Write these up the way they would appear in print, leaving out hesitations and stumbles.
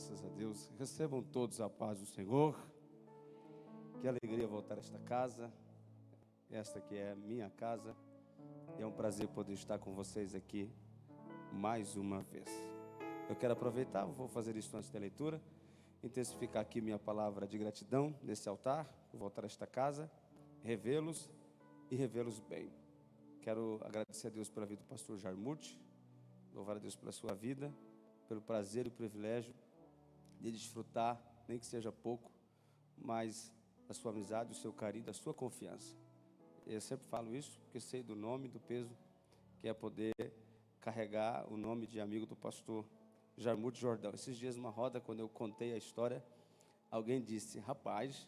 Graças a Deus. Recebam todos a paz do Senhor. Que alegria voltar a esta casa. Esta que é a minha casa. É um prazer poder estar com vocês aqui mais uma vez. Eu quero aproveitar, vou fazer isso antes da leitura, intensificar aqui minha palavra de gratidão nesse altar, por voltar a esta casa, revê-los e revê-los bem. Quero agradecer a Deus pela vida do pastor Jarmuth, louvar a Deus pela sua vida, pelo prazer e o privilégio de desfrutar, nem que seja pouco, mas da sua amizade, do seu carinho, da sua confiança. Eu sempre falo isso porque sei do nome, do peso, que é poder carregar o nome de amigo do pastor Jarmuth Jordão. Esses dias, numa roda, quando eu contei a história, alguém disse: rapaz,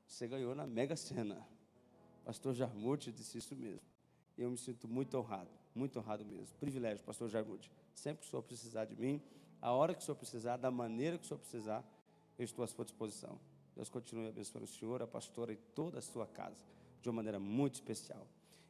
você ganhou na Mega Sena. Pastor Jarmuth disse isso mesmo. Eu me sinto muito honrado mesmo. Privilégio, pastor Jarmuth. Sempre que o senhor precisar de mim, a hora que o senhor precisar, da maneira que o senhor precisar, eu estou à sua disposição. Deus continue abençoando o senhor, a pastora e toda a sua casa, de uma maneira muito especial.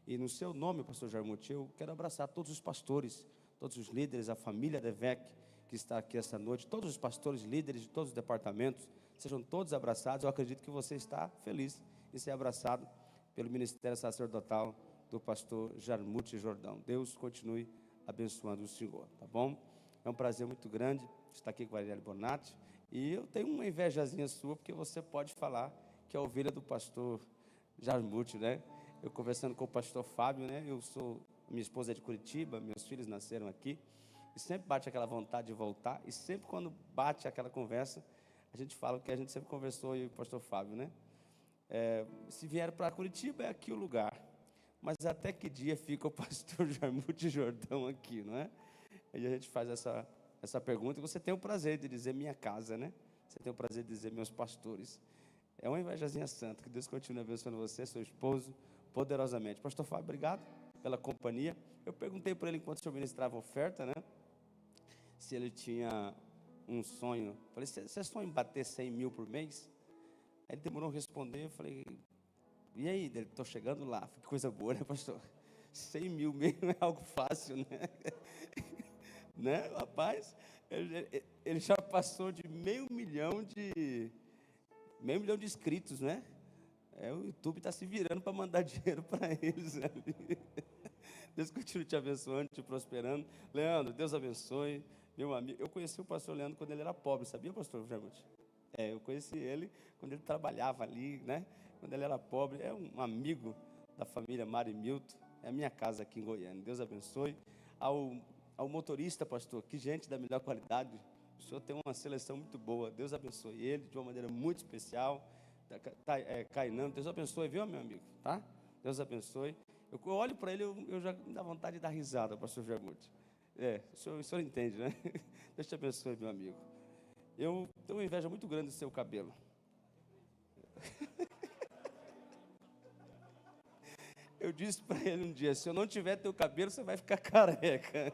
E no seu nome, pastor Jarmuth, eu quero abraçar todos os pastores, todos os líderes, a família Devec, que está aqui esta noite, todos os pastores, líderes de todos os departamentos, sejam todos abraçados. Eu acredito que você está feliz em ser abraçado pelo ministério sacerdotal do pastor Jarmuth Jordão. Deus continue abençoando o senhor, tá bom? É um prazer muito grande estar aqui com a Arielle Bonatti. E eu tenho uma invejazinha sua, porque você pode falar que é a ovelha do pastor Jarmuth, né? Eu conversando com o pastor Fábio, né? Minha esposa é de Curitiba, meus filhos nasceram aqui. E sempre bate aquela vontade de voltar. E sempre quando bate aquela conversa, a gente fala o que a gente sempre conversou, eu e o pastor Fábio, né? Se vier para Curitiba, é aqui o lugar. Mas até que dia fica o pastor Jarmuth Jordão aqui, não é? Aí a gente faz essa pergunta, e você tem o prazer de dizer minha casa, né? Você tem o prazer de dizer meus pastores. É uma invejazinha santa. Que Deus continue abençoando você, seu esposo, poderosamente. Pastor Fábio, obrigado pela companhia. Eu perguntei para ele, enquanto o senhor ministrava a oferta, né? Se ele tinha um sonho. Falei, você sonha em bater 100 mil por mês? Aí ele demorou a responder. Eu falei, e aí? Estou chegando lá. Que coisa boa, né, pastor? 100 mil mesmo não é algo fácil, né? Né, rapaz? Ele já passou de meio milhão de inscritos, né? O YouTube está se virando para mandar dinheiro para eles ali. Deus continue te abençoando, te prosperando. Leandro, Deus abençoe. Meu amigo, eu conheci o pastor Leandro quando ele era pobre, sabia, pastor Jarmuth? Eu conheci ele quando ele trabalhava ali, né? Quando ele era pobre. É um amigo da família Mari Milton. É a minha casa aqui em Goiânia. Deus abençoe. Ao motorista, pastor, que gente da melhor qualidade. O senhor tem uma seleção muito boa. Deus abençoe ele de uma maneira muito especial. Cainando, Deus abençoe, viu, meu amigo? Tá? Deus abençoe. Eu olho para ele, eu já me dá vontade de dar risada, pastor Jarmuth. O senhor entende, né? Deus te abençoe, meu amigo. Eu tenho uma inveja muito grande do seu cabelo. Eu disse para ele um dia, se eu não tiver teu cabelo, você vai ficar careca.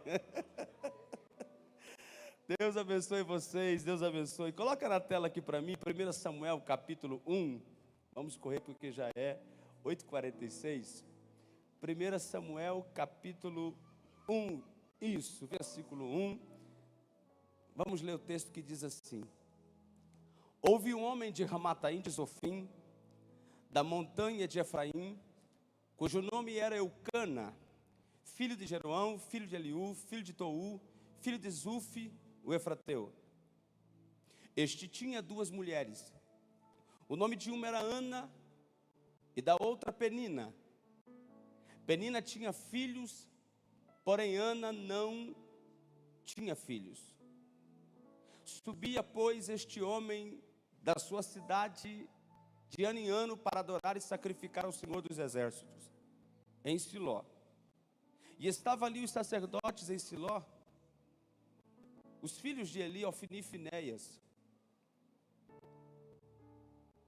Deus abençoe vocês, Deus abençoe. Coloca na tela aqui para mim, 1 Samuel, capítulo 1. Vamos correr porque já é 8h46. 1 Samuel, capítulo 1. Isso, versículo 1. Vamos ler o texto que diz assim. Houve um homem de Ramataim de Zofim, da montanha de Efraim, cujo nome era Eucana, filho de Jeroão, filho de Eliú, filho de Tou, filho de Zufi, o Efrateu. Este tinha duas mulheres. O nome de uma era Ana e da outra Penina. Penina tinha filhos, porém Ana não tinha filhos. Subia, pois, este homem da sua cidade de ano em ano para adorar e sacrificar ao Senhor dos Exércitos, em Siló. E estava ali os sacerdotes em Siló, os filhos de Eli, Ofni e Finéias.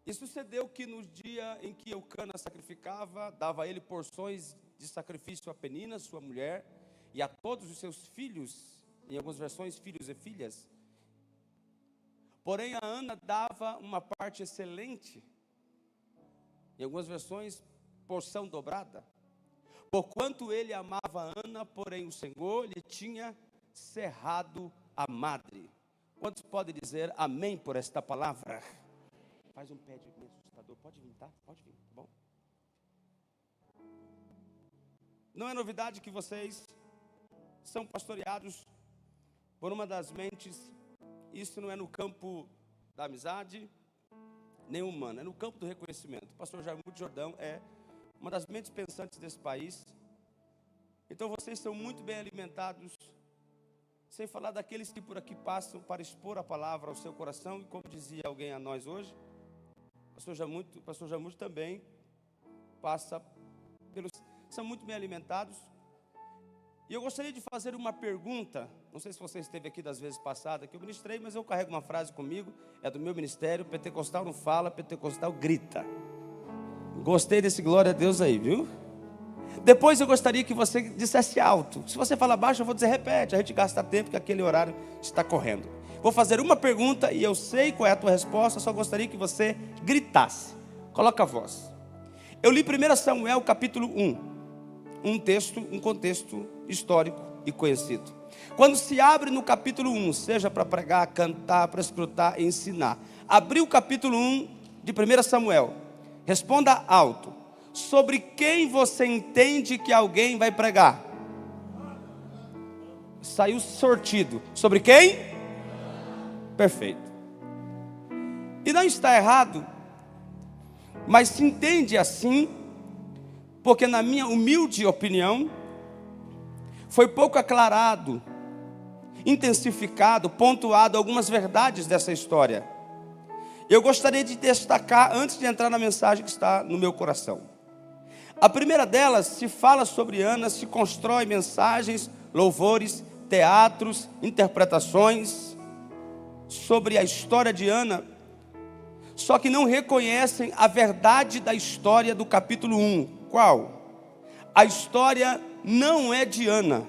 E sucedeu que no dia em que Eucana sacrificava, dava a ele porções de sacrifício a Penina, sua mulher, e a todos os seus filhos, em algumas versões, filhos e filhas. Porém, a Ana dava uma parte excelente, em algumas versões, porção dobrada. Porquanto ele amava a Ana, porém o Senhor lhe tinha cerrado a madre. Quantos podem dizer amém por esta palavra? Faz um pé de meio assustador. Pode vir, tá? Pode vir, tá bom? Não é novidade que vocês são pastoreados por uma das mentes. Isso não é no campo da amizade, nem humano, é no campo do reconhecimento. O pastor Jair Jordão é uma das mentes pensantes desse país. Então vocês são muito bem alimentados, sem falar daqueles que por aqui passam para expor a palavra ao seu coração. E como dizia alguém a nós hoje, o pastor Jamute também passa pelos... São muito bem alimentados. E eu gostaria de fazer uma pergunta. Não sei se você esteve aqui das vezes passadas, que eu ministrei, mas eu carrego uma frase comigo. É do meu ministério. Pentecostal não fala, pentecostal grita. Gostei desse glória a Deus aí, viu? Depois eu gostaria que você dissesse alto. Se você fala baixo, eu vou dizer repete. A gente gasta tempo, que aquele horário está correndo. Vou fazer uma pergunta e eu sei qual é a tua resposta. Só gostaria que você gritasse. Coloca a voz. Eu li 1 Samuel capítulo 1. Um contexto histórico e conhecido. Quando se abre no capítulo 1, seja para pregar, cantar, para escrutar, ensinar. Abriu o capítulo 1 de 1 Samuel. Responda alto. Sobre quem você entende que alguém vai pregar? Saiu sortido. Sobre quem? Perfeito. E não está errado, mas se entende assim, porque na minha humilde opinião, foi pouco aclarado, intensificado, pontuado algumas verdades dessa história. Eu gostaria de destacar, antes de entrar na mensagem que está no meu coração. A primeira delas, se fala sobre Ana, se constrói mensagens, louvores, teatros, interpretações sobre a história de Ana, só que não reconhecem a verdade da história do capítulo 1. Qual? A história não é de Ana.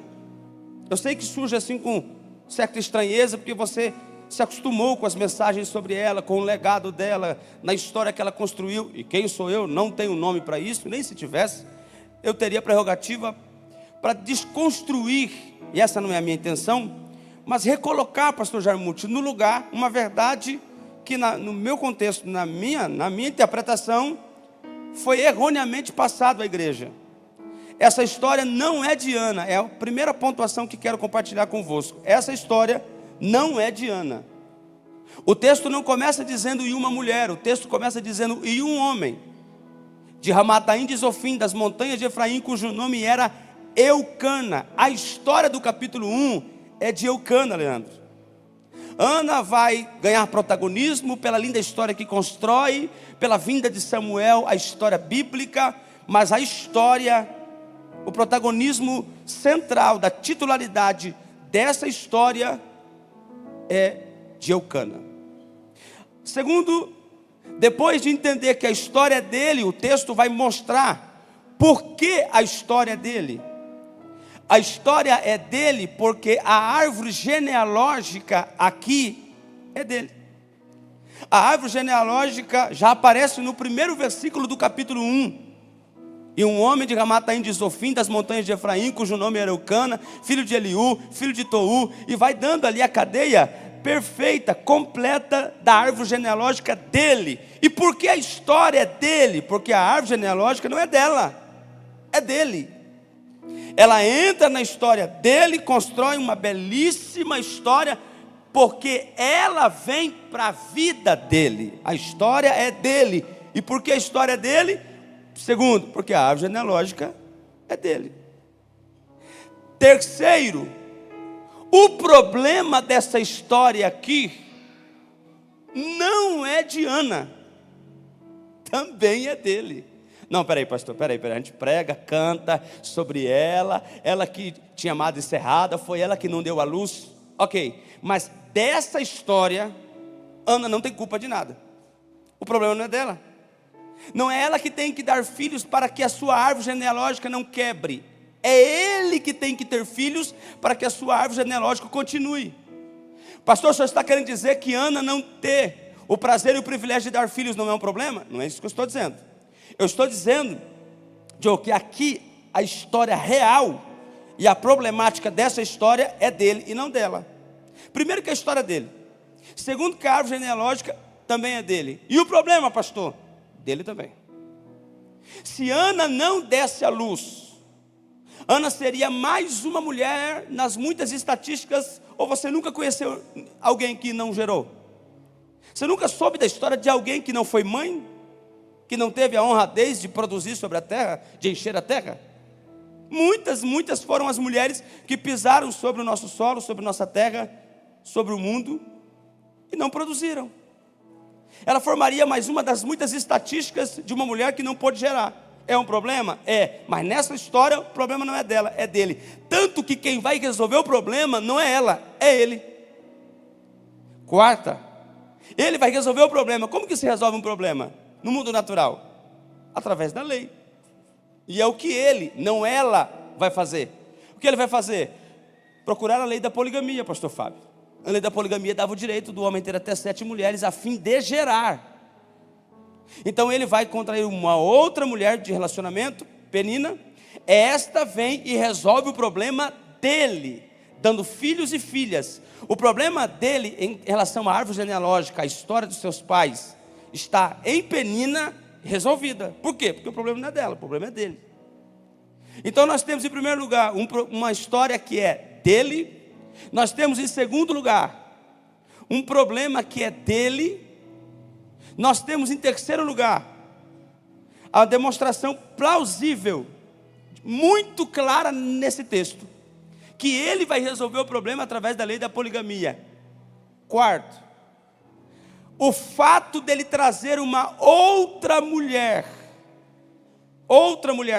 Eu sei que surge assim com certa estranheza, porque você se acostumou com as mensagens sobre ela, com o legado dela, na história que ela construiu. E quem sou eu? Não tenho nome para isso, nem se tivesse, eu teria prerrogativa para desconstruir, e essa não é a minha intenção, mas recolocar, pastor Jarmuth, no lugar, uma verdade que no meu contexto, na minha interpretação, foi erroneamente passado à igreja. Essa história não é de Ana, é a primeira pontuação que quero compartilhar convosco. Essa história não é de Ana. O texto não começa dizendo e uma mulher, o texto começa dizendo e um homem, de Ramataim de Zofim, das montanhas de Efraim, cujo nome era Eucana. A história do capítulo 1 é de Eucana, Leandro. Ana vai ganhar protagonismo pela linda história que constrói, pela vinda de Samuel, a história bíblica, mas a história, o protagonismo central da titularidade dessa história é de Eucana. Segundo, depois de entender que a história é dele, o texto vai mostrar por que a história é dele. A história é dele porque a árvore genealógica aqui é dele. A árvore genealógica já aparece no primeiro versículo do capítulo 1. E um homem de Ramataim de Zofim, das montanhas de Efraim, cujo nome era Eucana, filho de Eliú, filho de Tou, e vai dando ali a cadeia perfeita, completa da árvore genealógica dele. E por que a história é dele? Porque a árvore genealógica não é dela, é dele. Ela entra na história dele, constrói uma belíssima história, porque ela vem para a vida dele. A história é dele. E por que a história é dele? Segundo, porque a árvore genealógica é dele. Terceiro, o problema dessa história aqui não é de Ana, também é dele. Não, peraí, pastor, peraí, a gente prega, canta sobre ela que tinha amado encerrada, foi ela que não deu a luz, ok, mas dessa história, Ana não tem culpa de nada, o problema não é dela, não é ela que tem que dar filhos para que a sua árvore genealógica não quebre, é ele que tem que ter filhos para que a sua árvore genealógica continue. Pastor, o senhor está querendo dizer que Ana não ter o prazer e o privilégio de dar filhos não é um problema? Não é isso que eu estou dizendo. Eu estou dizendo, Joe, que aqui a história real e a problemática dessa história é dele e não dela. Primeiro que a história é dele. Segundo que a árvore genealógica também é dele. E o problema, pastor? Dele também. Se Ana não desse à luz, Ana seria mais uma mulher nas muitas estatísticas. Ou você nunca conheceu alguém que não gerou? Você nunca soube da história de alguém que não foi mãe? Que não teve a honradez de produzir sobre a terra, de encher a terra? Muitas foram as mulheres que pisaram sobre o nosso solo, sobre nossa terra, sobre o mundo, e não produziram. Ela formaria mais uma das muitas estatísticas de uma mulher que não pôde gerar. É um problema? É, mas nessa história o problema não é dela, é dele. Tanto que quem vai resolver o problema não é ela, é ele. Quarta, ele vai resolver o problema. Como que se resolve um problema no mundo natural? Através da lei. E é o que ele, não ela, vai fazer. O que ele vai fazer? Procurar a lei da poligamia, pastor Fábio. A lei da poligamia dava o direito do homem ter até 7 mulheres a fim de gerar. Então ele vai contrair uma outra mulher de relacionamento, Penina. Esta vem e resolve o problema dele, dando filhos e filhas. O problema dele em relação à árvore genealógica, a história dos seus pais, está em Penina resolvida. Por quê? Porque o problema não é dela, o problema é dele. Então nós temos em primeiro lugar uma história que é dele. Nós temos em segundo lugar um problema que é dele. Nós temos em terceiro lugar a demonstração plausível, muito clara nesse texto, que ele vai resolver o problema através da lei da poligamia. Quarto, o fato dele trazer uma outra mulher,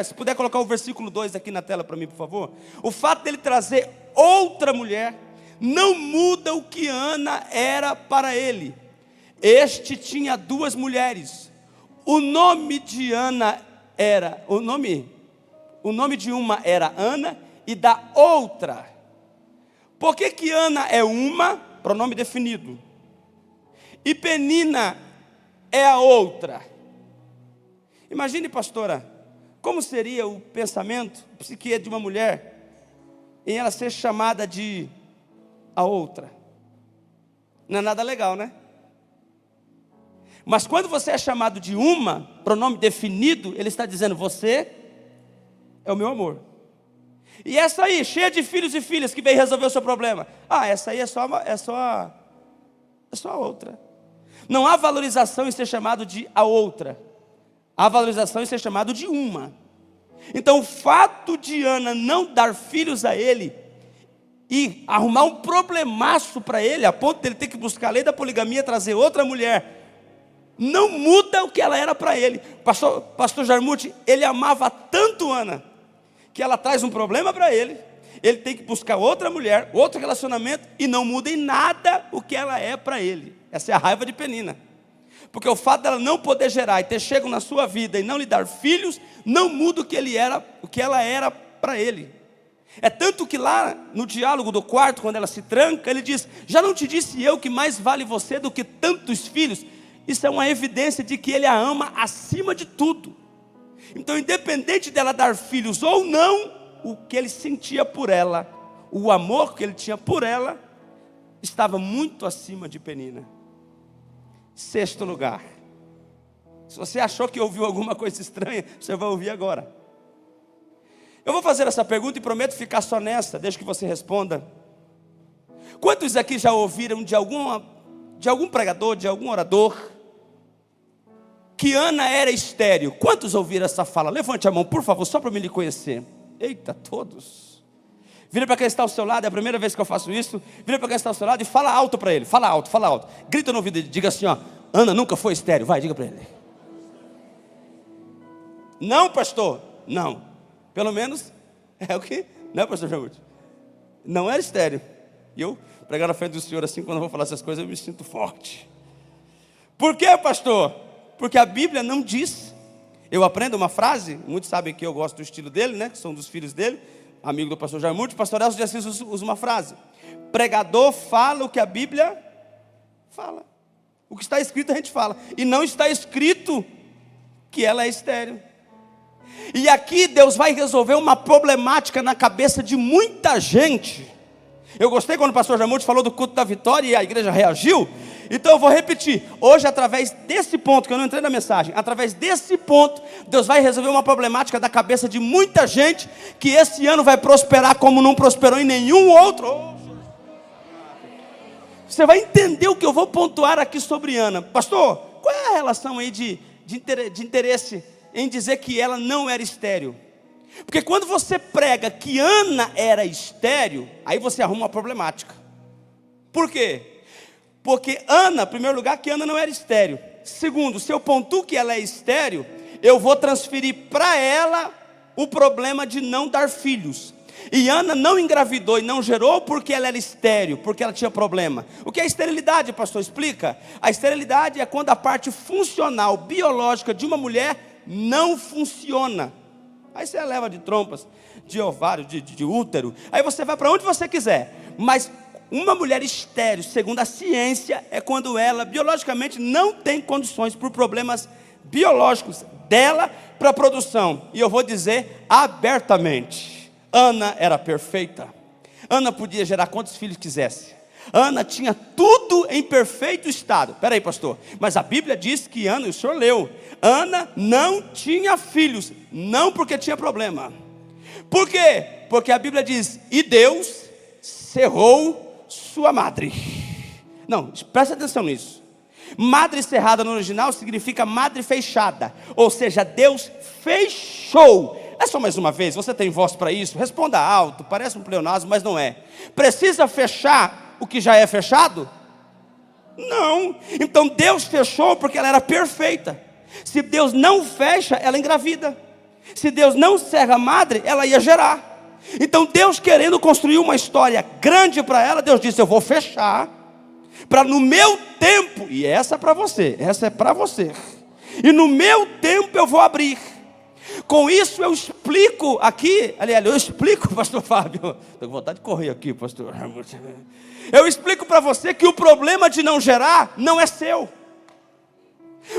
se puder colocar o versículo 2 aqui na tela para mim, por favor. O fato dele trazer outra mulher não muda o que Ana era para ele. Este tinha 2 mulheres. O nome de Ana era, o nome de uma era Ana e da outra. Por que Ana é uma? Pronome definido. E Penina é a outra. Imagine, pastora, como seria o pensamento, a psique de uma mulher em ela ser chamada de a outra? Não é nada legal, né? Mas quando você é chamado de uma, pronome definido, ele está dizendo: você é o meu amor. E essa aí, cheia de filhos e filhas, que veio resolver o seu problema, essa aí é só a outra. Não há valorização em ser chamado de a outra. Há valorização em ser chamado de uma. Então o fato de Ana não dar filhos a ele e arrumar um problemaço para ele, a ponto de ele ter que buscar a lei da poligamia, trazer outra mulher, não muda o que ela era para ele. Pastor Jarmuth, ele amava tanto Ana, que ela traz um problema para ele, ele tem que buscar outra mulher, outro relacionamento, e não muda em nada o que ela é para ele. Essa é a raiva de Penina. Porque o fato dela não poder gerar e ter chego na sua vida e não lhe dar filhos, não muda o que ela era para ele. É tanto que lá no diálogo do quarto, quando ela se tranca, ele diz: já não te disse eu que mais vale você do que tantos filhos? Isso é uma evidência de que ele a ama acima de tudo. Então, independente dela dar filhos ou não, o que ele sentia por ela, o amor que ele tinha por ela, estava muito acima de Penina. Sexto lugar, se você achou que ouviu alguma coisa estranha, você vai ouvir agora. Eu vou fazer essa pergunta e prometo ficar só nessa, deixa que você responda. Quantos aqui já ouviram de algum pregador, de algum orador, que Ana era estéril? Quantos ouviram essa fala? Levante a mão, por favor, só para me lhe conhecer. Eita, todos. Vira para quem está ao seu lado, é a primeira vez que eu faço isso. Vira para quem está ao seu lado e fala alto para ele. Fala alto. Grita no ouvido dele, diga assim, Ana nunca foi estéril. Vai, diga para ele. Não, pastor, não. Pelo menos é o que, não é, pastor Jaúde? Não era estéril. E eu, pregar na frente do Senhor assim, quando eu vou falar essas coisas, eu me sinto forte. Por quê, pastor? Porque a Bíblia não diz. Eu aprendo uma frase, muitos sabem que eu gosto do estilo dele, né? Que são dos filhos dele, amigo do pastor Jarmuth. O pastor Elcio de Assis usa uma frase: pregador fala o que a Bíblia fala. O que está escrito a gente fala. E não está escrito que ela é estéril. E aqui Deus vai resolver uma problemática na cabeça de muita gente, Eu gostei quando o pastor Jamute falou do culto da vitória e a igreja reagiu. Então eu vou repetir. Hoje, através desse ponto, que eu não entrei na mensagem, através desse ponto, Deus vai resolver uma problemática da cabeça de muita gente, que esse ano vai prosperar como não prosperou em nenhum outro. Você vai entender o que eu vou pontuar aqui sobre Ana. Pastor, qual é a relação aí de interesse em dizer que ela não era estéril? Porque quando você prega que Ana era estéril, aí você arruma uma problemática. Por quê? Porque Ana, em primeiro lugar, que Ana não era estéril. Segundo, se eu pontuo que ela é estéril, eu vou transferir para ela o problema de não dar filhos. E Ana não engravidou e não gerou porque ela era estéril, porque ela tinha problema. O que é esterilidade, pastor? Explica. A esterilidade é quando a parte funcional, biológica de uma mulher não funciona. Aí você leva de trompas, de ovário, de útero. Aí você vai para onde você quiser. Mas uma mulher estéril, segundo a ciência, é quando ela biologicamente não tem condições por problemas biológicos dela para a produção. E eu vou dizer abertamente, Ana era perfeita. Ana podia gerar quantos filhos quisesse. Ana tinha tudo em perfeito estado. Espera aí, pastor, mas a Bíblia diz que Ana, o senhor leu, Ana não tinha filhos, não porque tinha problema. Por quê? Porque a Bíblia diz, e Deus cerrou sua madre. Não, presta atenção nisso. Madre cerrada no original significa madre fechada, ou seja, Deus fechou. É só mais uma vez, você tem voz para isso? Responda alto, parece um pleonasmo, mas não é. Precisa fechar o que já é fechado? Não. Então Deus fechou porque ela era perfeita. Se Deus não fecha, ela engravida. Se Deus não cerra a madre, ela ia gerar. Então Deus, querendo construir uma história grande para ela, Deus disse, eu vou fechar, para no meu tempo, e essa é para você, essa é para você, e no meu tempo eu vou abrir. Com isso eu explico aqui, aliás, eu explico, pastor Fábio, estou com vontade de correr aqui, pastor. Eu explico para você que o problema de não gerar não é seu.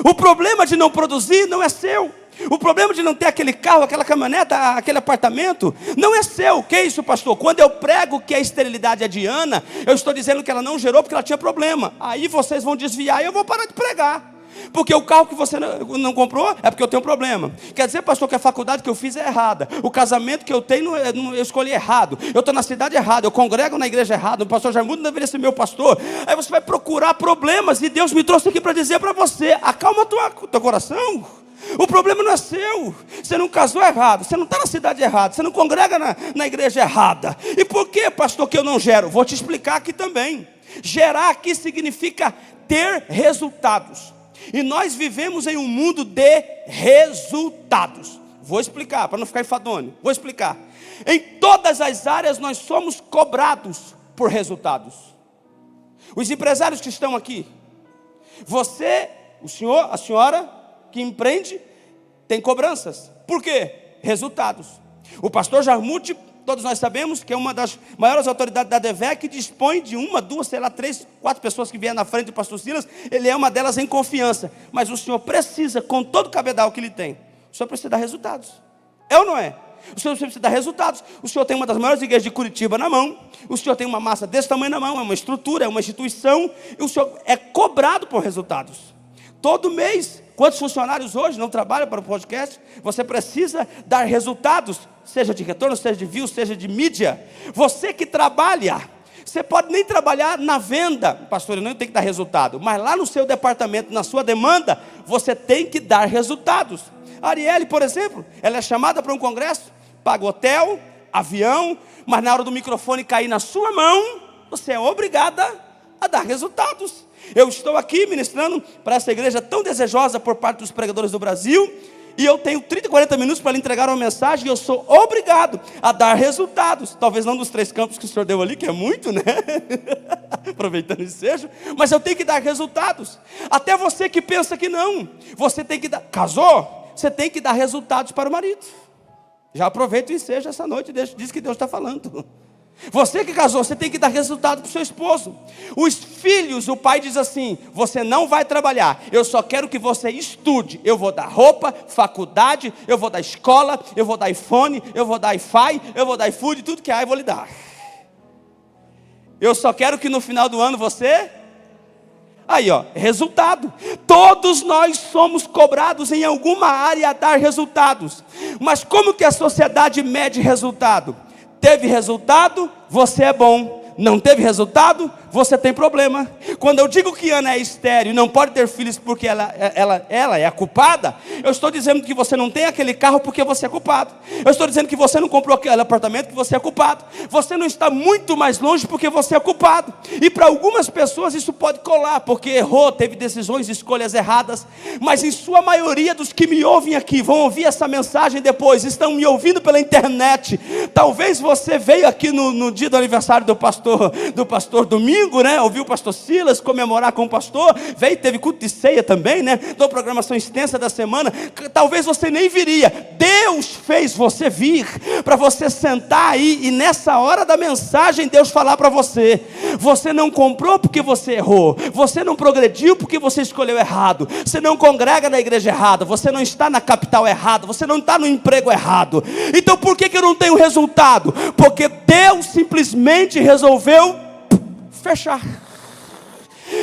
O problema de não produzir não é seu. O problema de não ter aquele carro, aquela caminhoneta, aquele apartamento, não é seu. Que é isso, pastor? Quando eu prego que a esterilidade é de Ana, eu estou dizendo que ela não gerou porque ela tinha problema. Aí vocês vão desviar e eu vou parar de pregar. Porque o carro que você não comprou é porque eu tenho problema. Quer dizer, pastor, que a faculdade que eu fiz é errada. O casamento que eu tenho, eu escolhi errado. Eu estou na cidade errada, eu congrego na igreja errada. O pastor Jarmudo não deveria ser meu pastor. Aí você vai procurar problemas. E Deus me trouxe aqui para dizer para você, acalma teu coração. O problema não é seu. Você não casou errado, você não está na cidade errada, você não congrega na igreja errada. E por que, pastor, que eu não gero? Vou te explicar aqui também. Gerar aqui significa ter resultados. E nós vivemos em um mundo de resultados. Vou explicar, para não ficar enfadonho. Vou explicar. Em todas as áreas nós somos cobrados por resultados. Os empresários que estão aqui, você, o senhor, a senhora que empreende, tem cobranças. Por quê? Resultados. O pastor Jarmuth, todos nós sabemos que é uma das maiores autoridades da DEVEC, que dispõe de uma, duas, sei lá, 3, 4 pessoas que vieram na frente do pastor Silas. Ele é uma delas em confiança. Mas o senhor precisa, com todo o cabedal que ele tem, o senhor precisa dar resultados. É ou não é? O senhor precisa dar resultados. O senhor tem uma das maiores igrejas de Curitiba na mão. O senhor tem uma massa desse tamanho na mão. É uma estrutura, é uma instituição. E o senhor é cobrado por resultados. Todo mês, quantos funcionários hoje não trabalham para o podcast? Você precisa dar resultados, seja de retorno, seja de views, seja de mídia. Você que trabalha, você pode nem trabalhar na venda, pastor, eu não tenho que dar resultado, mas lá no seu departamento, na sua demanda, você tem que dar resultados. A Arielle, por exemplo, ela é chamada para um congresso, paga hotel, avião, mas na hora do microfone cair na sua mão, você é obrigada a dar resultados. Eu estou aqui ministrando para essa igreja tão desejosa por parte dos pregadores do Brasil, e eu tenho 30, 40 minutos para lhe entregar uma mensagem, e eu sou obrigado a dar resultados. Talvez não dos 3 campos que o senhor deu ali, que é muito, né? Aproveitando o ensejo, mas eu tenho que dar resultados. Até você que pensa que não, você tem que dar. Casou? Você tem que dar resultados para o marido. Já aproveita o ensejo essa noite, diz que Deus está falando. Você que casou, você tem que dar resultado para o seu esposo. Os filhos, o pai diz assim, você não vai trabalhar, eu só quero que você estude. Eu vou dar roupa, faculdade, eu vou dar escola, eu vou dar iPhone, eu vou dar Wi-Fi, eu vou dar iFood, tudo que há eu vou lhe dar. Eu só quero que no final do ano você... Aí, ó, resultado. Todos nós somos cobrados em alguma área a dar resultados. Mas como que a sociedade mede resultado? Teve resultado, você é bom. Não teve resultado, você tem problema. Quando eu digo que Ana é estéril e não pode ter filhos porque ela é a culpada, eu estou dizendo que você não tem aquele carro porque você é culpado. Eu estou dizendo que você não comprou aquele apartamento porque você é culpado. Você não está muito mais longe porque você é culpado. E para algumas pessoas isso pode colar, porque errou, teve decisões, escolhas erradas. Mas em sua maioria dos que me ouvem aqui, vão ouvir essa mensagem depois, estão me ouvindo pela internet. Talvez você veio aqui no dia do aniversário do pastor Domingo, né? Ouviu o pastor Silas comemorar com o pastor, veio, teve culto de ceia também, né? Uma programação extensa da semana. Talvez você nem viria. Deus fez você vir para você sentar aí e nessa hora da mensagem Deus falar para você. Você não comprou porque você errou. Você não progrediu porque você escolheu errado. Você não congrega na igreja errada. Você não está na capital errada. Você não está no emprego errado. Então por que eu não tenho resultado? Porque Deus simplesmente resolveu fechar.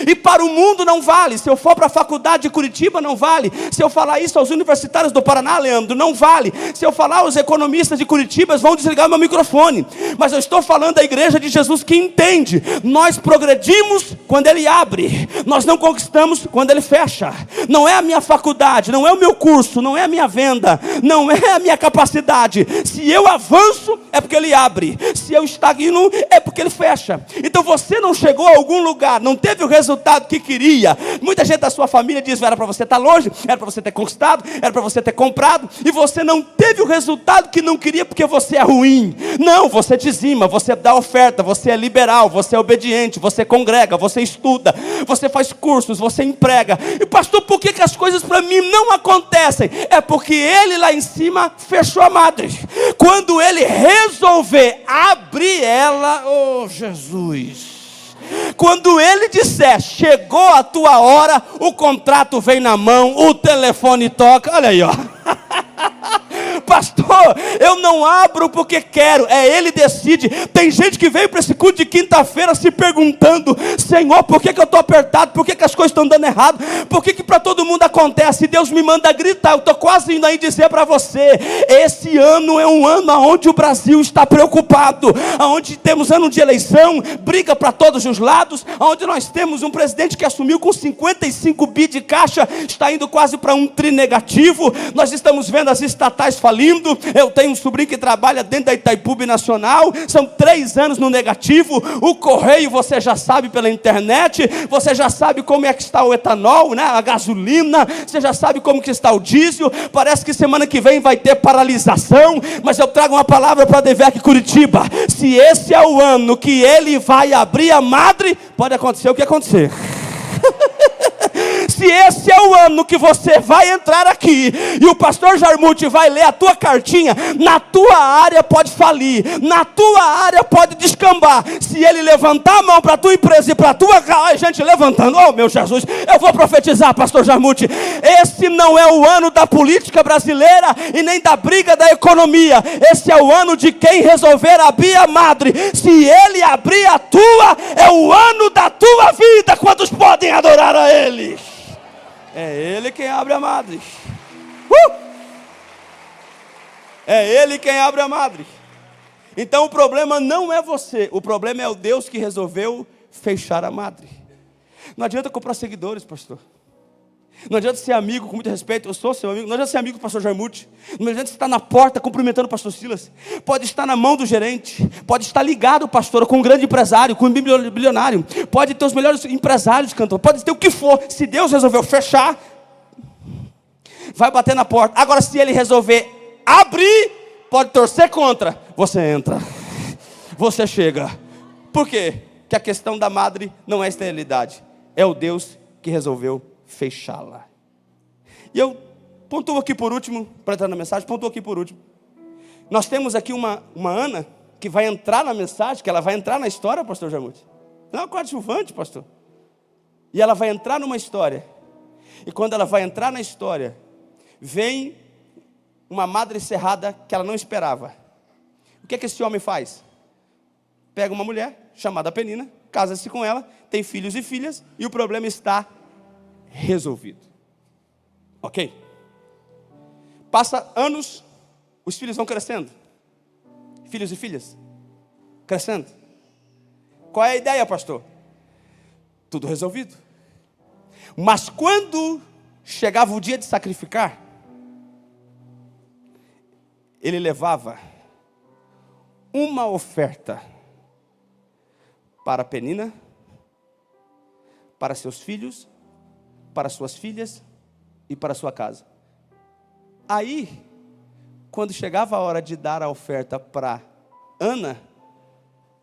E para o mundo não vale. Se eu for para a faculdade de Curitiba, não vale. Se eu falar isso aos universitários do Paraná, Leandro, não vale. Se eu falar aos economistas de Curitiba, eles vão desligar meu microfone. Mas eu estou falando da igreja de Jesus que entende. Nós progredimos quando Ele abre. Nós não conquistamos quando Ele fecha. Não é a minha faculdade, não é o meu curso, não é a minha venda, não é a minha capacidade. Se eu avanço, é porque Ele abre. Se eu estagno, é porque Ele fecha. Então você não chegou a algum lugar, não teve o resultado que queria. Muita gente da sua família diz: era para você estar longe, era para você ter conquistado, era para você ter comprado, e você não teve o resultado que não queria porque você é ruim. Não, você dizima, você dá oferta, você é liberal, você é obediente, você congrega, você estuda, você faz cursos, você emprega. E pastor, por que as coisas para mim não acontecem? É porque Ele lá em cima fechou a madre. Quando Ele resolver abrir ela, oh Jesus, quando Ele disser: chegou a tua hora, o contrato vem na mão, o telefone toca. Olha aí, ó. Pastor, eu não abro porque quero, Ele decide. Tem gente que veio para esse culto de quinta-feira se perguntando: Senhor, por que eu estou apertado? Por que as coisas estão dando errado? Por que para todo mundo acontece? Deus me manda gritar. Eu estou quase indo aí dizer para você: esse ano é um ano onde o Brasil está preocupado, onde temos ano de eleição, briga para todos os lados, onde nós temos um presidente que assumiu com 55 bi de caixa, está indo quase para um tri negativo. Nós estamos vendo as estatais falindo. Eu tenho um sobrinho que trabalha dentro da Itaipu Nacional, são 3 anos no negativo. O correio você já sabe pela internet, você já sabe como é que está o etanol, né? A gasolina, você já sabe como que está o diesel. Parece que semana que vem vai ter paralisação, mas eu trago uma palavra para Devec Curitiba: se esse é o ano que Ele vai abrir a madre, pode acontecer o que acontecer. Se esse é o ano que você vai entrar aqui e o pastor Jarmuth vai ler a tua cartinha, na tua área pode falir, na tua área pode descambar. Se ele levantar a mão para a tua empresa e para a tua casa, gente levantando, oh meu Jesus, eu vou profetizar, pastor Jarmuth, esse não é o ano da política brasileira e nem da briga da economia. Esse é o ano de quem resolver abrir a madre. Se Ele abrir a tua, é o ano da tua vida. Quantos podem adorar a Ele? É Ele quem abre a madre. É Ele quem abre a madre. Então o problema não é você, o problema é o Deus que resolveu fechar a madre. Não adianta comprar seguidores, pastor. Não adianta ser amigo, com muito respeito, eu sou seu amigo. Não adianta ser amigo do pastor Jarmuth. Não adianta estar na porta cumprimentando o pastor Silas. Pode estar na mão do gerente. Pode estar ligado, pastor, com um grande empresário, com um bilionário. Pode ter os melhores empresários cantando. Pode ter o que for. Se Deus resolveu fechar, vai bater na porta. Agora, se Ele resolver abrir, pode torcer contra. Você entra. Você chega. Por quê? Que a questão da madre não é esterilidade. É o Deus que resolveu fechá-la. E eu pontuo aqui por último, para entrar na mensagem, pontuo aqui por último. Nós temos aqui uma Ana que vai entrar na mensagem, que ela vai entrar na história, pastor Jarmuth. Não é uma coadjuvante, pastor. E ela vai entrar numa história. E quando ela vai entrar na história, vem uma madre cerrada que ela não esperava. O que é que esse homem faz? pega uma mulher chamada Penina, casa-se com ela, tem filhos e filhas, e o problema está resolvido. Ok? Passa anos, os filhos vão crescendo. Filhos e filhas crescendo. Qual é a ideia, pastor? Tudo resolvido. Mas quando chegava o dia de sacrificar, ele levava uma oferta para Penina, para seus filhos, para suas filhas e para sua casa. Aí, quando chegava a hora de dar a oferta para Ana,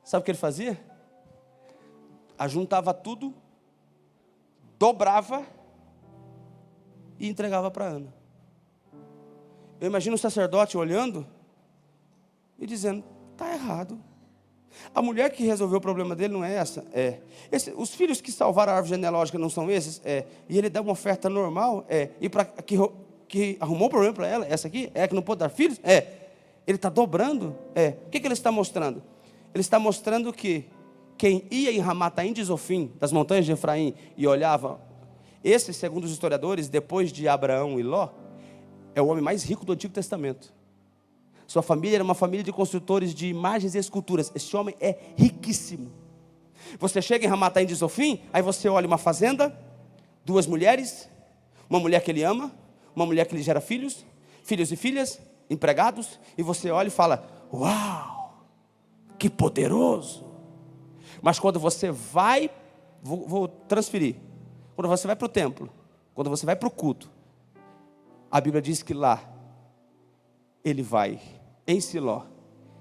sabe o que ele fazia? Ajuntava tudo, dobrava e entregava para Ana. Eu imagino o sacerdote olhando e dizendo, está errado. A mulher que resolveu o problema dele não é essa. Os filhos que salvaram a árvore genealógica não são esses? E ele dá uma oferta normal? E para que arrumou um problema para ela? Essa aqui? É a que não pode dar filhos? Ele está dobrando? O que ele está mostrando? Ele está mostrando que quem ia em Ramataim de Zofim, das montanhas de Efraim, e olhava, esse, segundo os historiadores, depois de Abraão e Ló, é o homem mais rico do Antigo Testamento. Sua família era uma família de construtores de imagens e esculturas. Esse homem é riquíssimo. Você chega em Ramataim de Zofim, aí você olha uma fazenda, 2 mulheres, uma mulher que ele ama, uma mulher que lhe gera filhos, filhos e filhas, empregados, e você olha e fala, uau, que poderoso. Mas quando você vai, vou transferir, quando você vai para o templo, quando você vai para o culto, a Bíblia diz que lá, ele vai, em Siló,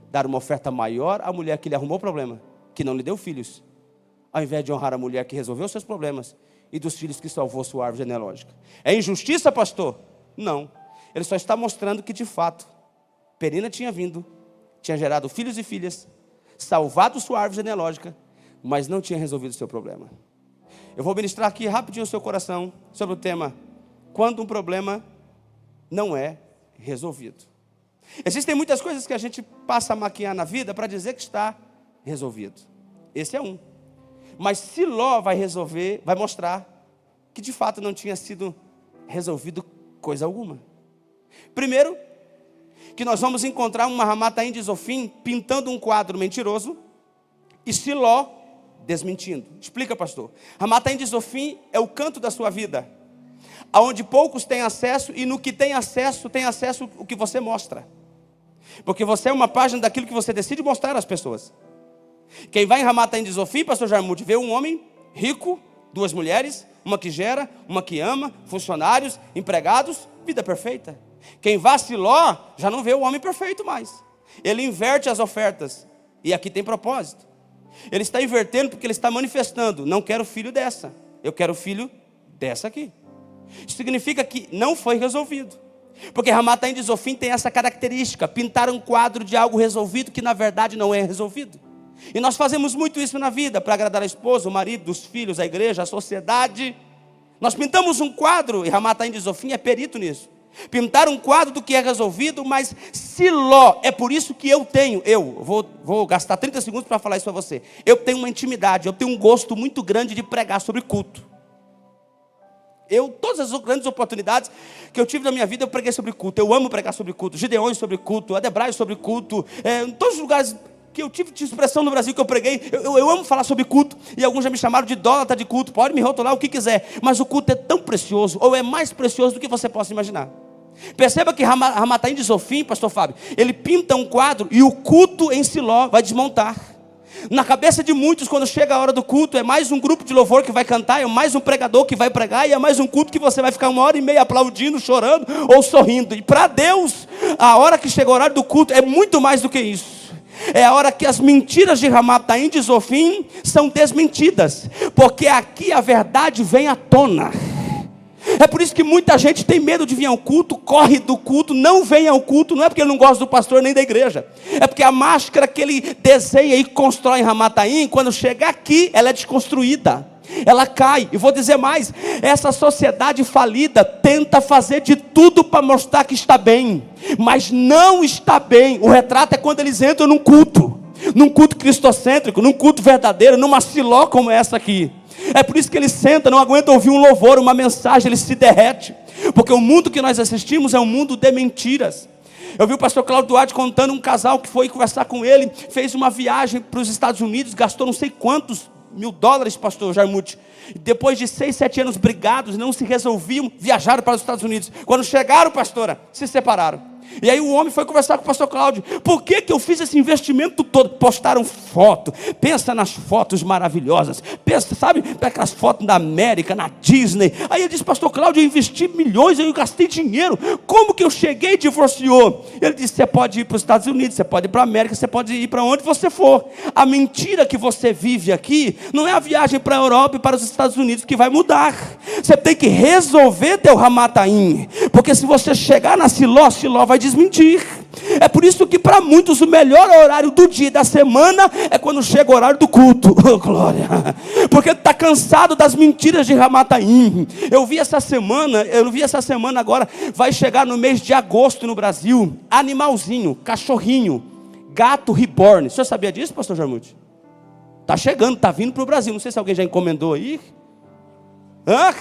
dar uma oferta maior à mulher que lhe arrumou o problema, que não lhe deu filhos, ao invés de honrar a mulher que resolveu seus problemas, e dos filhos que salvou sua árvore genealógica. É injustiça, pastor? Não. Ele só está mostrando que, de fato, Penina tinha vindo, tinha gerado filhos e filhas, salvado sua árvore genealógica, mas não tinha resolvido o seu problema. Eu vou ministrar aqui rapidinho o seu coração sobre o tema, quando um problema não é resolvido. Existem muitas coisas que a gente passa a maquiar na vida para dizer que está resolvido. Esse é um. Mas Siló vai resolver, vai mostrar que de fato não tinha sido resolvido coisa alguma. Primeiro, que nós vamos encontrar uma Ramataim de Zofim pintando um quadro mentiroso e Siló desmentindo. Explica, pastor. Ramataim de Zofim é o canto da sua vida, aonde poucos têm acesso, e no que tem acesso o que você mostra. Porque você é uma página daquilo que você decide mostrar às pessoas. Quem vai em Ramataim de Zofim, pastor Jarmuth, vê um homem rico, 2 mulheres, uma que gera, uma que ama, funcionários, empregados, vida perfeita. Quem vai a Siló, já não vê o homem perfeito mais. Ele inverte as ofertas, e aqui tem propósito. Ele está invertendo porque ele está manifestando, não quero filho dessa, eu quero filho dessa aqui. Isso significa que não foi resolvido. Porque Ramataim de Zofim tem essa característica, pintar um quadro de algo resolvido que na verdade não é resolvido. E nós fazemos muito isso na vida, para agradar a esposa, o marido, os filhos, a igreja, a sociedade. Nós pintamos um quadro, e Ramataim de Zofim é perito nisso. Pintar um quadro do que é resolvido, mas Siló, é por isso que eu vou gastar 30 segundos para falar isso para você. Eu tenho uma intimidade, eu tenho um gosto muito grande de pregar sobre culto. Todas as grandes oportunidades que eu tive na minha vida, eu preguei sobre culto. Eu amo pregar sobre culto. Gideões sobre culto, Adebraio sobre culto. Em todos os lugares que eu tive de expressão no Brasil que eu preguei, eu amo falar sobre culto. E alguns já me chamaram de idólatra de culto. Pode me rotular o que quiser. Mas o culto é tão precioso, ou é mais precioso do que você possa imaginar. Perceba que Ramataim de Zofim, pastor Fábio, ele pinta um quadro e o culto em Siló vai desmontar. Na cabeça de muitos, quando chega a hora do culto, é mais um grupo de louvor que vai cantar, é mais um pregador que vai pregar, e é mais um culto que você vai ficar 1h30 aplaudindo, chorando ou sorrindo. E para Deus, a hora que chega o horário do culto é muito mais do que isso. É a hora que as mentiras de Ramataim de Zofim são desmentidas, porque aqui a verdade vem à tona. É por isso que muita gente tem medo de vir ao culto, corre do culto, não vem ao culto. Não é porque ele não gosta do pastor nem da igreja, é porque a máscara que ele desenha e constrói em Ramataim, quando chega aqui, ela é desconstruída, ela cai. E vou dizer mais, essa sociedade falida tenta fazer de tudo para mostrar que está bem, mas não está bem. O retrato é quando eles entram num culto. num culto cristocêntrico, num culto verdadeiro, numa Siló como essa aqui. É por isso que ele senta, não aguenta ouvir um louvor, uma mensagem, ele se derrete. Porque o mundo que nós assistimos é um mundo de mentiras. Eu vi o pastor Cláudio Duarte contando um casal que foi conversar com ele, fez uma viagem para os Estados Unidos, gastou não sei quantos $1.000, pastor Jarmuth. Depois de 6, 7 anos brigados, não se resolviam, viajaram para os Estados Unidos. Quando chegaram, pastora, se separaram. E aí o homem foi conversar com o pastor Cláudio. Por que eu fiz esse investimento todo? Postaram foto. Pensa nas fotos maravilhosas. Pensa, sabe, aquelas fotos da América, na Disney. Aí ele disse, pastor Cláudio, eu investi milhões, eu gastei dinheiro. Como que eu cheguei e divorciou? Ele disse, você pode ir para os Estados Unidos, você pode ir para a América, você pode ir para onde você for. A mentira que você vive aqui, não é a viagem para a Europa e para os Estados Unidos que vai mudar. Você tem que resolver teu Ramataim. Porque se você chegar na Siló, Siló vai desmentir. É por isso que para muitos o melhor horário do dia e da semana é quando chega o horário do culto. Oh, glória! Porque está cansado das mentiras de Ramataim. Eu vi essa semana agora, vai chegar no mês de agosto no Brasil, animalzinho, cachorrinho, gato reborn. O senhor sabia disso, pastor Jarmuth? Está chegando, está vindo para o Brasil. Não sei se alguém já encomendou aí. Hã?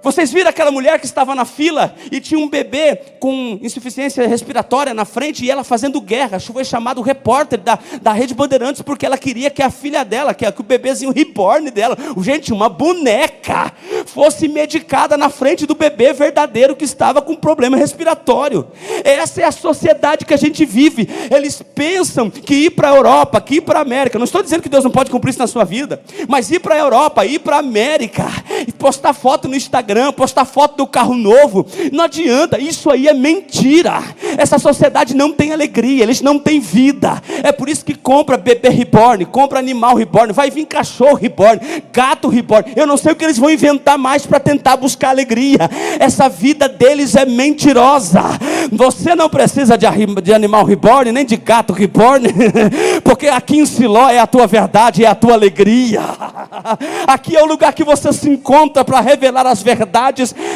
Vocês viram aquela mulher que estava na fila e tinha um bebê com insuficiência respiratória na frente e ela fazendo guerra? Foi chamado o repórter da Rede Bandeirantes porque ela queria que a filha dela, que o bebezinho reborn dela, gente, uma boneca, fosse medicada na frente do bebê verdadeiro que estava com problema respiratório. Essa é a sociedade que a gente vive. Eles pensam que ir para a Europa, que ir para a América, não estou dizendo que Deus não pode cumprir isso na sua vida, mas ir para a Europa, ir para a América, e postar foto no Instagram, postar foto do carro novo, não adianta, isso aí é mentira. Essa sociedade não tem alegria, eles não têm vida. É por isso que compra bebê reborn, compra animal reborn, vai vir cachorro reborn, gato reborn. Eu não sei o que eles vão inventar mais para tentar buscar alegria. Essa vida deles é mentirosa. Você não precisa de animal reborn, nem de gato reborn, porque aqui em Siló é a tua verdade, é a tua alegria. Aqui é o lugar que você se encontra para revelar as verdades.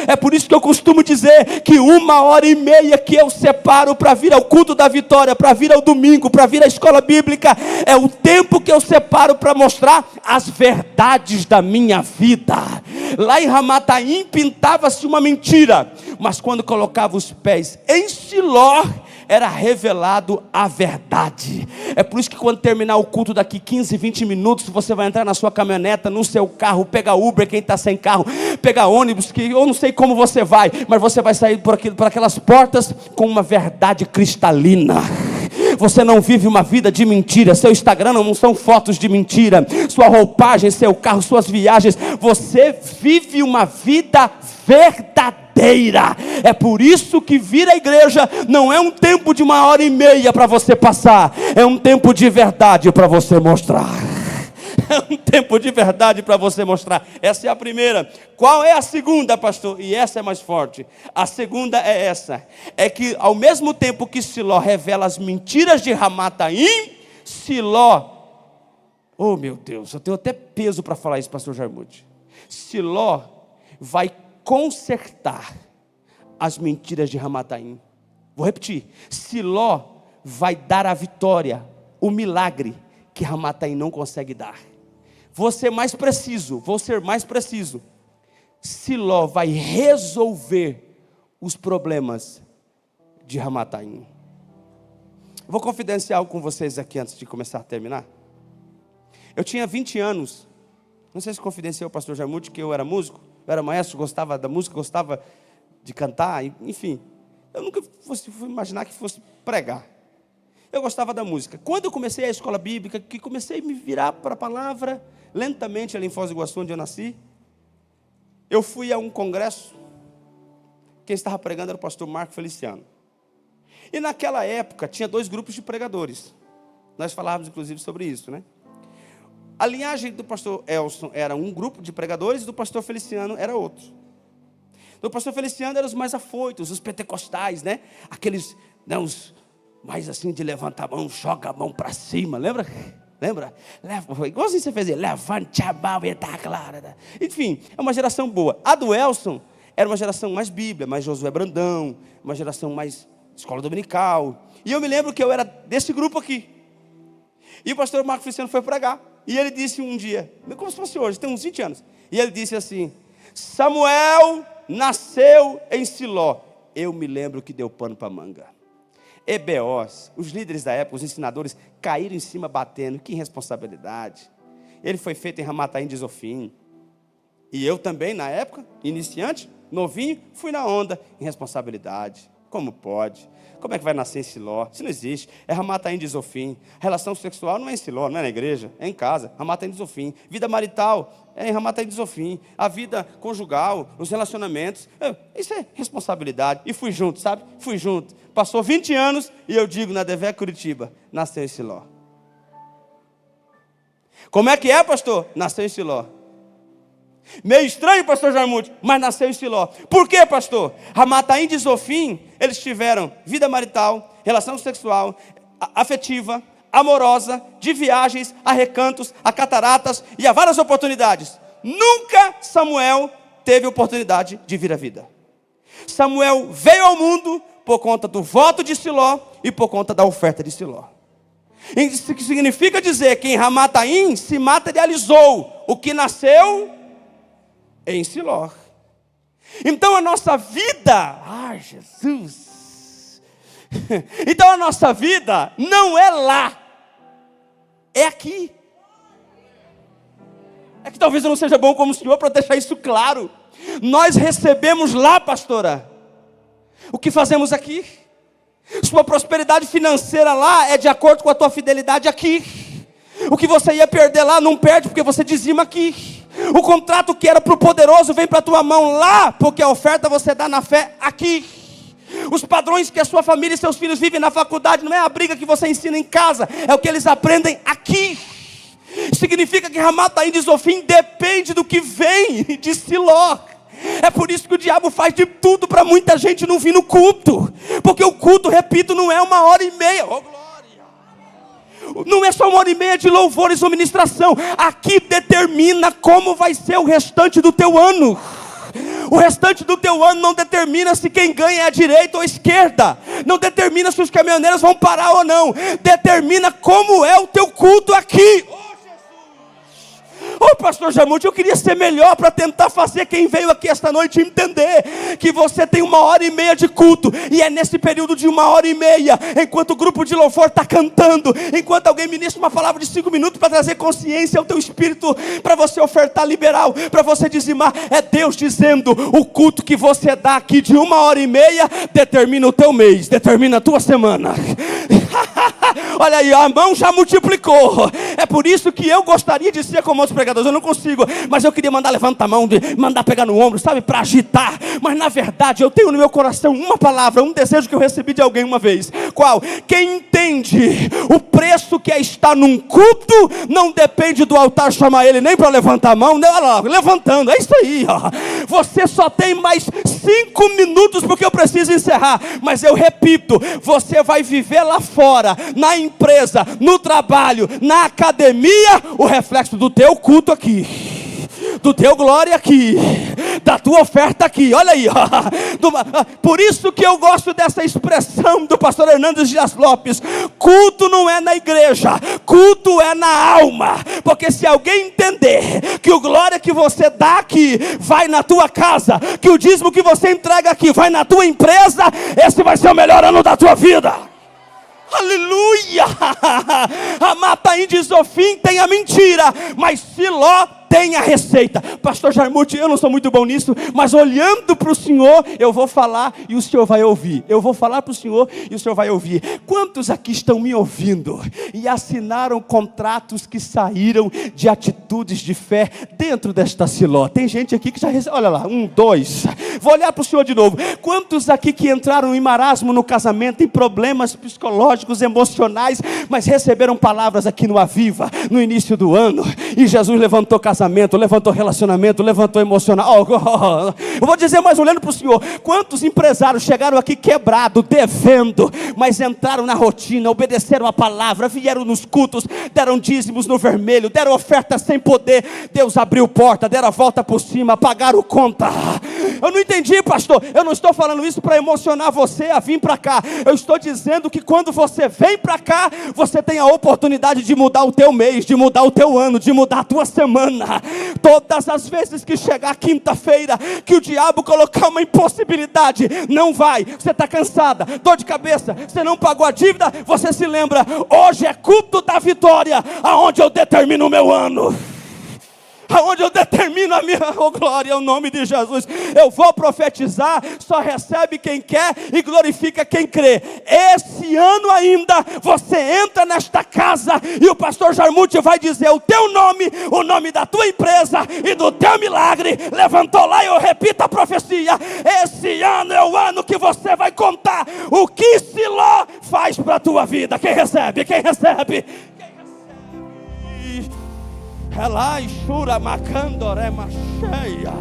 É por isso que eu costumo dizer que 1h30 que eu separo para vir ao culto da vitória, para vir ao domingo, para vir à escola bíblica, é o tempo que eu separo para mostrar as verdades da minha vida. Lá em Ramataim pintava-se uma mentira, mas quando colocava os pés em Siló, era revelado a verdade. É por isso que quando terminar o culto daqui 15, 20 minutos, você vai entrar na sua caminhoneta, no seu carro, pegar Uber, quem está sem carro, pegar ônibus, que eu não sei como você vai, mas você vai sair por aquelas portas com uma verdade cristalina. Você não vive uma vida de mentira. Seu Instagram não são fotos de mentira. Sua roupagem, seu carro, suas viagens. Você vive uma vida verdadeira. É por isso que vir à igreja não é um tempo de 1h30 para você passar. É um tempo de verdade para você mostrar. É um tempo de verdade para você mostrar. Essa é a primeira. Qual é a segunda, pastor? E essa é mais forte. A segunda é essa. É que ao mesmo tempo que Siló revela as mentiras de Ramataim, Siló, oh meu Deus, eu tenho até peso para falar isso, pastor Jarmuth. Siló vai consertar as mentiras de Ramataim. Vou repetir. Siló vai dar a vitória, o milagre que Ramataim não consegue dar. Vou ser mais preciso. Siló vai resolver os problemas de Ramataim. Vou confidenciar algo com vocês aqui antes de começar a terminar. Eu tinha 20 anos. Não sei se confidenciei o pastor Jarmuth que eu era músico. Eu era maestro, gostava da música, gostava de cantar, enfim. Eu nunca fui imaginar que fosse pregar. Eu gostava da música. Quando eu comecei a escola bíblica, que comecei a me virar para a palavra, lentamente ali em Foz do Iguaçu, onde eu nasci, eu fui a um congresso. Quem estava pregando era o pastor Marco Feliciano. E naquela época tinha 2 grupos de pregadores. Nós falávamos inclusive sobre isso, né? A linhagem do pastor Elson era um grupo de pregadores, e do pastor Feliciano era outro. Do pastor Feliciano eram os mais afoitos, os pentecostais, né? Aqueles, né, os mais assim de levantar a mão, joga a mão para cima, lembra? Igualzinho você fazia, levante a mão e está clara. Enfim, é uma geração boa. A do Elson era uma geração mais Bíblia, mais Josué Brandão, uma geração mais escola dominical. E eu me lembro que eu era desse grupo aqui. E o pastor Marco Feliciano foi pregar. E ele disse um dia, como se fosse hoje, tem uns 20 anos. E ele disse assim: Samuel nasceu em Siló. Eu me lembro que deu pano para manga. EBOs, os líderes da época, os ensinadores, caíram em cima batendo. Que irresponsabilidade. Ele foi feito em Ramataim de Zofim. E eu também, na época, iniciante, novinho, fui na onda. Irresponsabilidade. Como pode? Como é que vai nascer em Siló? Isso não existe. É Ramataim de Zofim. Relação sexual não é em Siló, não é na igreja, é em casa. Ramataim de Zofim. Vida marital é em Ramataim de Zofim. A vida conjugal, os relacionamentos, isso é responsabilidade. E fui junto, sabe? Fui junto. Passou 20 anos e eu digo, na DV Curitiba, nasceu em Siló. Como é que é, pastor? Nasceu em Siló. Meio estranho, pastor Jarmuth, mas nasceu em Siló. Por quê, pastor? Ramataim de Zofim, eles tiveram vida marital, relação sexual, afetiva, amorosa, de viagens, a recantos, a cataratas e a várias oportunidades. Nunca Samuel teve oportunidade de vir à vida. Samuel veio ao mundo por conta do voto de Siló e por conta da oferta de Siló. Isso significa dizer que em Ramataim se materializou o que nasceu em Siló. Então a nossa vida, Jesus. Então a nossa vida não é lá, é aqui. É que talvez eu não seja bom como o senhor para deixar isso claro. Nós recebemos lá, pastora, o que fazemos aqui. Sua prosperidade financeira lá é de acordo com a tua fidelidade aqui. O que você ia perder lá, não perde porque você dizima aqui. O contrato que era para o poderoso vem para a tua mão lá, porque a oferta você dá na fé aqui. Os padrões que a sua família e seus filhos vivem na faculdade não é a briga que você ensina em casa, é o que eles aprendem aqui. Significa que Ramataim de Zofim depende do que vem de Siló. É por isso que o diabo faz de tudo para muita gente não vir no culto, porque o culto, repito, não é 1h30. Oh, glória! Não é só 1h30 de louvores ou ministração. Aqui determina como vai ser o restante do teu ano. O restante do teu ano não determina se quem ganha é a direita ou a esquerda. Não determina se os caminhoneiros vão parar ou não. Determina como é o teu culto aqui. Ô pastor Jarmuth, eu queria ser melhor para tentar fazer quem veio aqui esta noite entender que você tem 1h30 de culto, e é nesse período de 1h30, enquanto o grupo de louvor está cantando, enquanto alguém ministra uma palavra de 5 minutos para trazer consciência ao teu espírito, para você ofertar liberal, para você dizimar, é Deus dizendo, o culto que você dá aqui de 1h30 determina o teu mês, determina a tua semana. Olha aí, a mão já multiplicou. É por isso que eu gostaria de ser como outros pregadores. Eu não consigo, mas eu queria mandar levantar a mão, mandar pegar no ombro, sabe, para agitar. Mas na verdade eu tenho no meu coração uma palavra, um desejo que eu recebi de alguém uma vez. Qual? Quem entende o preço que é estar num culto, não depende do altar chamar ele nem para levantar a mão, né? Olha lá, levantando, é isso aí, ó. Você só tem mais 5 minutos porque eu preciso encerrar. Mas eu repito, você vai viver lá fora, na empresa, no trabalho, na academia, o reflexo do teu culto aqui, do teu glória aqui, da tua oferta aqui. Olha aí, ó. Por isso que eu gosto dessa expressão do pastor Hernandes Dias Lopes: culto não é na igreja, culto é na alma. Porque se alguém entender que o glória que você dá aqui vai na tua casa, que o dízimo que você entrega aqui vai na tua empresa, esse vai ser o melhor ano da tua vida. Aleluia! Ramataim de Zofim tem a mentira, mas Siló tem a receita. Pastor Jarmuth, eu não sou muito bom nisso, mas olhando para o Senhor, eu vou falar e o Senhor vai ouvir. Eu vou falar para o Senhor e o Senhor vai ouvir. Quantos aqui estão me ouvindo e assinaram contratos que saíram de atitudes de fé dentro desta Siló? Tem gente aqui que já recebeu, olha lá, 1, 2. Vou olhar para o Senhor de novo. Quantos aqui que entraram em marasmo no casamento, em problemas psicológicos, emocionais, mas receberam palavras aqui no Aviva, no início do ano, e Jesus levantou casamento, levantou relacionamento, levantou emocional. Eu vou dizer mais olhando para o Senhor. Quantos empresários chegaram aqui quebrado, devendo, mas entraram na rotina, obedeceram a palavra, vieram nos cultos, deram dízimos no vermelho, deram oferta sem poder, Deus abriu porta, deram a volta por cima, pagaram conta. Eu não entendi, pastor. Eu não estou falando isso para emocionar você a vir para cá. Eu estou dizendo que quando você vem para cá, você tem a oportunidade de mudar o teu mês, de mudar o teu ano, de mudar a tua semana. Todas as vezes que chegar quinta-feira, que o diabo colocar uma impossibilidade, não vai. Você está cansada, dor de cabeça, você não pagou a dívida, você se lembra, hoje é culto da vitória, aonde eu determino o meu ano. Aonde eu determino a minha glória, o nome de Jesus. Eu vou profetizar, só recebe quem quer e glorifica quem crê. Esse ano ainda, você entra nesta casa e o pastor Jarmuth vai dizer o teu nome, o nome da tua empresa e do teu milagre. Levantou lá e eu repito a profecia. Esse ano é o ano que você vai contar o que Siló faz para a tua vida. Quem recebe? Quem recebe? Relai, chura, macandorema cheia.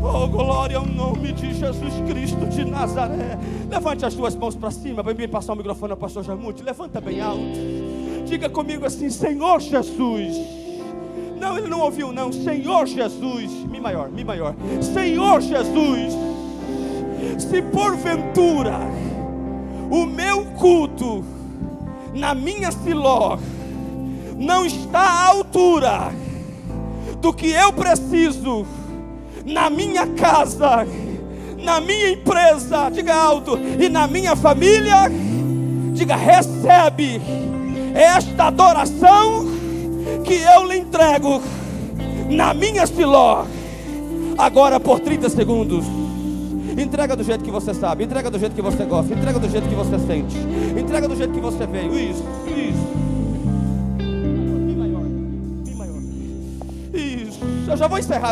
Oh, glória ao nome de Jesus Cristo de Nazaré. Levante as duas mãos para cima. Vai me passar o microfone ao pastor Jarmuth. Levanta bem alto. Diga comigo assim: Senhor Jesus. Não, ele não ouviu não. Senhor Jesus. Mi maior, mi maior. Senhor Jesus, se porventura o meu culto na minha Siló não está à altura do que eu preciso na minha casa, na minha empresa, diga alto, e na minha família, diga: recebe esta adoração que eu lhe entrego na minha Siló. Agora por 30 segundos. Entrega do jeito que você sabe, entrega do jeito que você gosta, entrega do jeito que você sente, entrega do jeito que você veio. Isso, isso. Eu já vou encerrar.